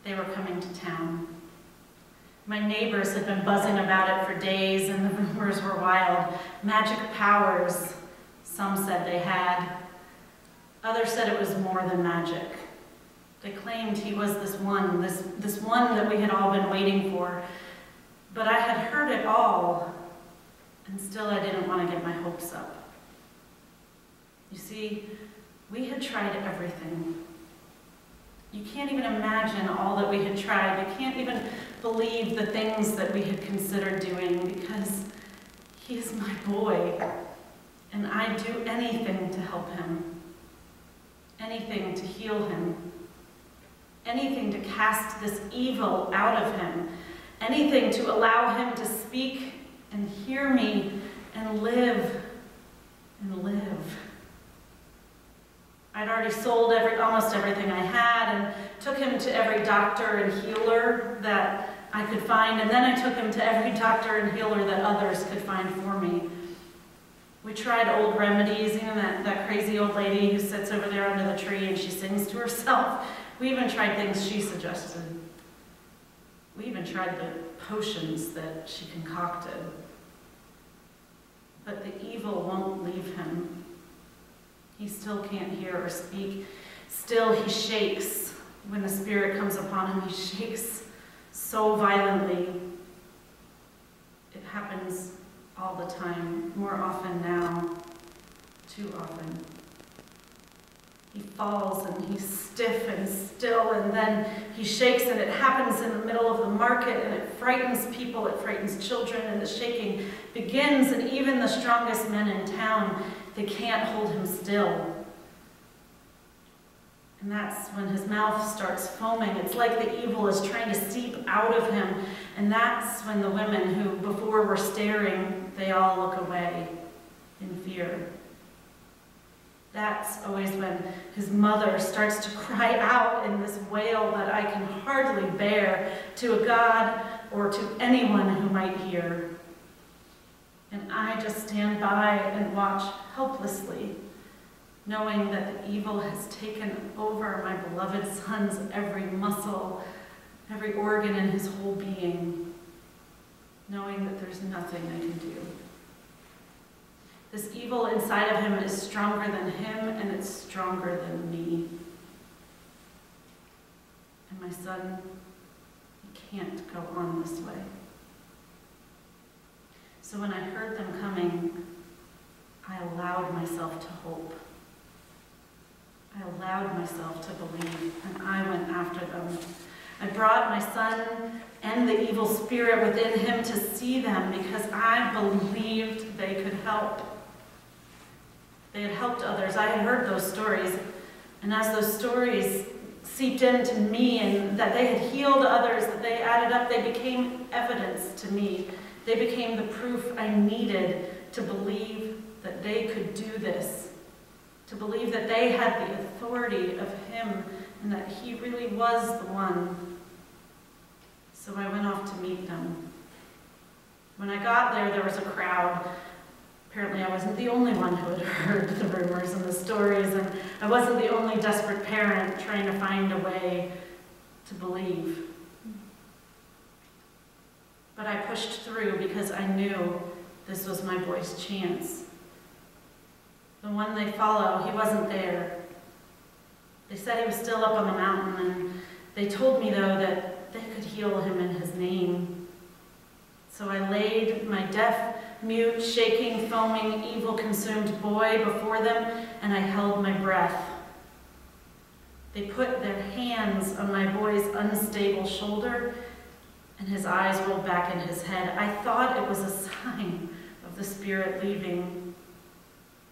they were coming to town. My neighbors had been buzzing about it for days, and the rumors were wild. Magic powers, some said they had. Others said it was more than magic. They claimed he was this one that we had all been waiting for. But I had heard it all, and still I didn't want to get my hopes up. You see, we had tried everything. You can't even imagine all that we had tried. You can't even believe the things that we had considered doing, because he is my boy, and I'd do anything to help him, anything to heal him, anything to cast this evil out of him, anything to allow him to speak and hear me and live and live. I'd already sold almost everything I had and took him to every doctor and healer that I could find, and then I took him to every doctor and healer that others could find for me. We tried old remedies, you know, that crazy old lady who sits over there under the tree and she sings to herself. We even tried things she suggested. We even tried the potions that she concocted. But the evil won't leave him. He still can't hear or speak. Still he shakes. When the Spirit comes upon him, he shakes so violently. It happens all the time, more often now, too often. He falls and he's stiff and still, and then he shakes, and it happens in the middle of the market, and it frightens people, it frightens children, and the shaking begins, and even the strongest men in town, they can't hold him still. And that's when his mouth starts foaming. It's like the evil is trying to seep out of him, and that's when the women who before were staring, they all look away in fear. That's always when his mother starts to cry out in this wail that I can hardly bear to a God or to anyone who might hear. And I just stand by and watch helplessly, knowing that the evil has taken over my beloved son's every muscle, every organ in his whole being, knowing that there's nothing I can do. This evil inside of him is stronger than him, and it's stronger than me. And my son, he can't go on this way. So when I heard them coming, I allowed myself to hope. I allowed myself to believe, and I went after them. I brought my son and the evil spirit within him to see them because I believed they could help. They had helped others. I had heard those stories, and as those stories seeped into me and that they had healed others, that they added up, they became evidence to me. They became the proof I needed to believe that they could do this, to believe that they had the authority of him and that he really was the one. So I went off to meet them. When I got there, there was a crowd. Apparently I wasn't the only one who had heard the rumors and the stories, and I wasn't the only desperate parent trying to find a way to believe. But I pushed through because I knew this was my boy's chance. The one they follow, he wasn't there. They said he was still up on the mountain, and they told me, though, that they could heal him in his name. So I laid my deaf, mute, shaking, foaming, evil-consumed boy before them, and I held my breath. They put their hands on my boy's unstable shoulder, and his eyes rolled back in his head. I thought it was a sign of the spirit leaving,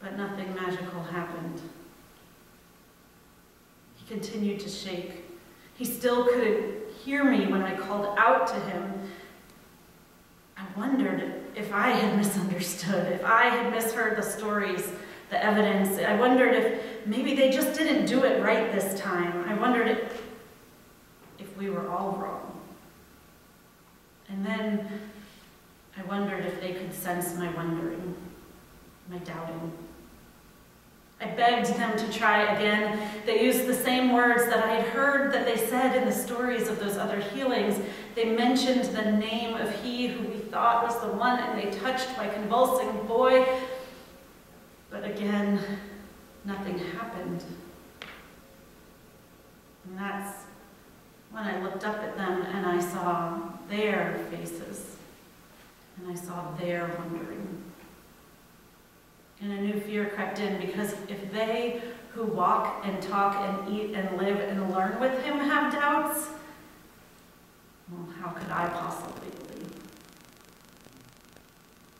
but nothing magical happened. He continued to shake. He still couldn't hear me when I called out to him. I wondered if I had misunderstood, if I had misheard the stories, the evidence. I wondered if maybe they just didn't do it right this time. I wondered if we were all wrong. And then I wondered if they could sense my wondering, my doubting. I begged them to try again. They used the same words that I had heard that they said in the stories of those other healings. They mentioned the name of he who we thought was the one, and they touched my convulsing boy. But again, nothing happened. And that's when I looked up at them and I saw their faces, and I saw their wondering. And a new fear crept in, because if they who walk and talk and eat and live and learn with him have doubts, well, how could I possibly believe?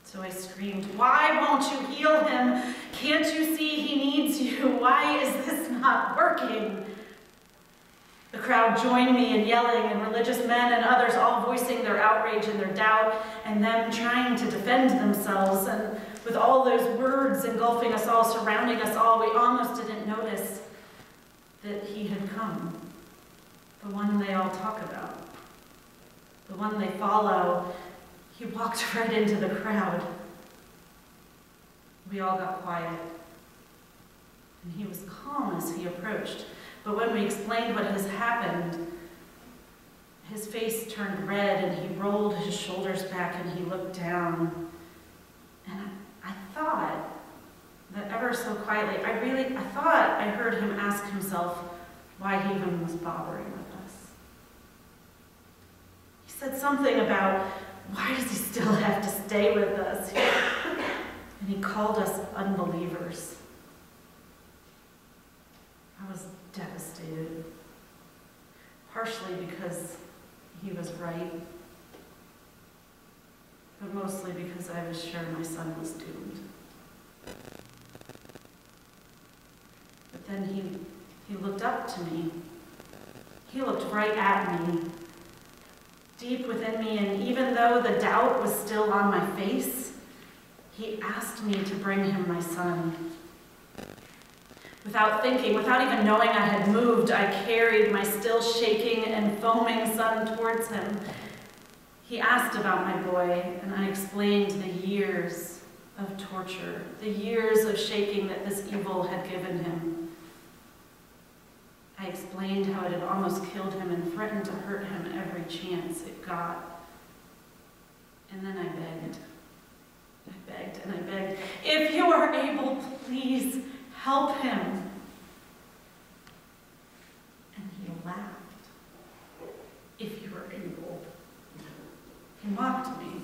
So I screamed, "Why won't you heal him? Can't you see he needs you? Why is this not working?" The crowd joined me in yelling, and religious men and others all voicing their outrage and their doubt, and them trying to defend themselves. And with all those words engulfing us all, surrounding us all, we almost didn't notice that he had come. The one they all talk about. The one they follow. He walked right into the crowd. We all got quiet. And he was calm as he approached. But when we explained what has happened, his face turned red and he rolled his shoulders back and he looked down. And I thought that ever so quietly, I thought I heard him ask himself why he even was bothering with us. He said something about, why does he still have to stay with us? And he called us unbelievers. I was devastated, partially because he was right, but mostly because I was sure my son was doomed. But then he looked up to me. He looked right at me, deep within me, and even though the doubt was still on my face, he asked me to bring him my son. Without thinking, without even knowing I had moved, I carried my still shaking and foaming son towards him. He asked about my boy, and I explained the years of torture, the years of shaking that this evil had given him. I explained how it had almost killed him and threatened to hurt him every chance it got. And then I begged. I begged and I begged, if you are able, please help him. And he laughed. If you are able. He mocked me.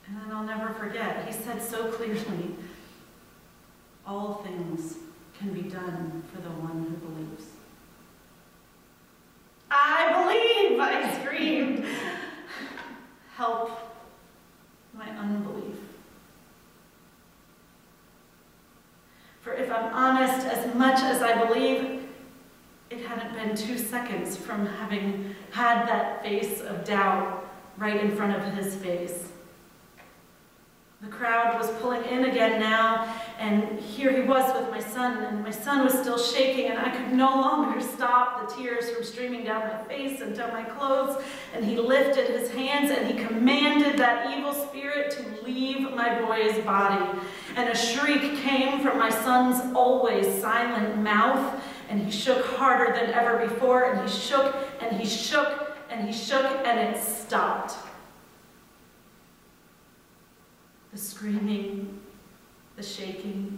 And then I'll never forget, he said so clearly, all things can be done for the one who believes. I believe, I screamed. Help my unbelief. For if I'm honest, as much as I believe, it hadn't been 2 seconds from having had that face of doubt right in front of his face. The crowd was pulling in again now, and here he was with my son, and my son was still shaking, and I could no longer stop the tears from streaming down my face and down my clothes, and he lifted his hands and he commanded that evil spirit to leave my boy's body. And a shriek came from my son's always silent mouth, and he shook harder than ever before, and he shook, and he shook, and he shook, and it stopped. The screaming, the shaking,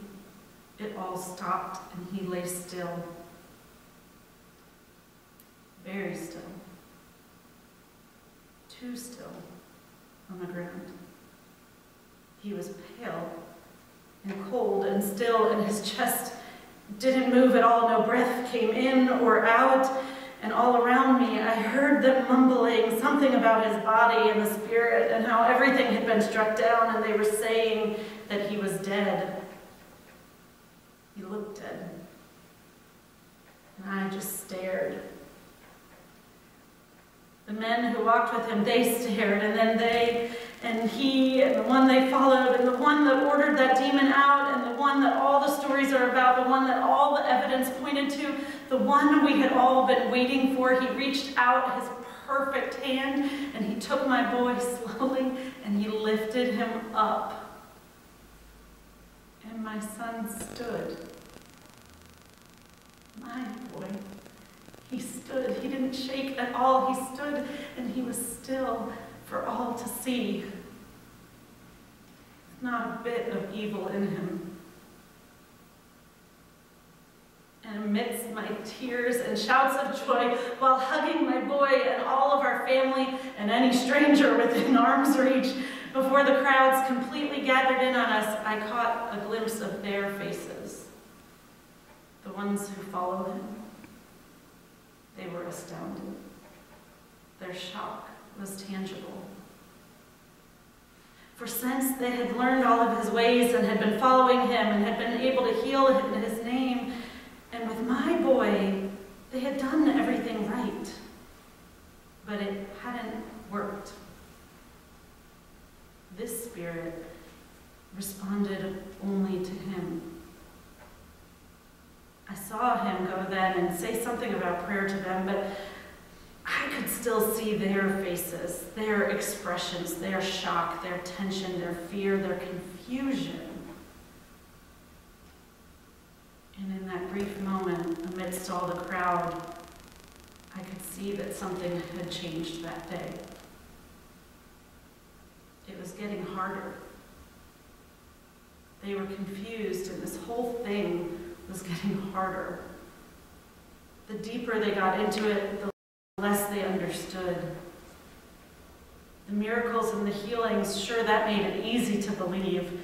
it all stopped, and he lay still. Very still. Too still on the ground. He was pale and cold and still, and his chest didn't move at all. No breath came in or out. And all around me, I heard them mumbling something about his body and the spirit and how everything had been struck down, and they were saying that he was dead. He looked dead. And I just stared. The men who walked with him, they stared, and then they, and he, and the one they followed, and the one that ordered that demon out, and the one that all the stories are about, the one that all the evidence pointed to, the one we had all been waiting for. He reached out his perfect hand, and he took my boy slowly, and he lifted him up. And my son stood. My boy. He stood. He didn't shake at all. He stood and he was still for all to see. Not a bit of evil in him. And amidst my tears and shouts of joy, while hugging my boy and all of our family and any stranger within arm's reach, before the crowds completely gathered in on us, I caught a glimpse of their faces, the ones who follow him. They were astounded. Their shock was tangible. For since they had learned all of his ways and had been following him and had been able to heal him in his name, and with my boy, they had done everything right. But it hadn't worked. This spirit responded only to him. I saw him go then and say something about prayer to them, but I could still see their faces, their expressions, their shock, their tension, their fear, their confusion. And in that brief moment, amidst all the crowd, I could see that something had changed that day. It was getting harder. They were confused, and this whole thing was getting harder. The deeper they got into it, the less they understood. The miracles and the healings, sure, that made it easy to believe,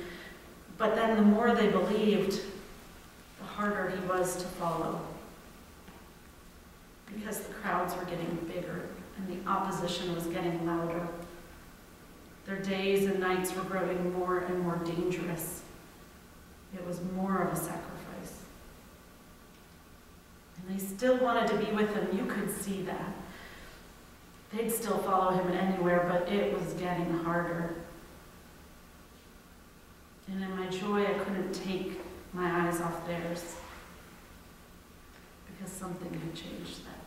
but then the more they believed, the harder he was to follow. Because the crowds were getting bigger and the opposition was getting louder. Their days and nights were growing more and more dangerous. It was more of a sacrifice. And they still wanted to be with him. You could see that. They'd still follow him anywhere, but it was getting harder. And in my joy, I couldn't take my eyes off theirs because something had changed that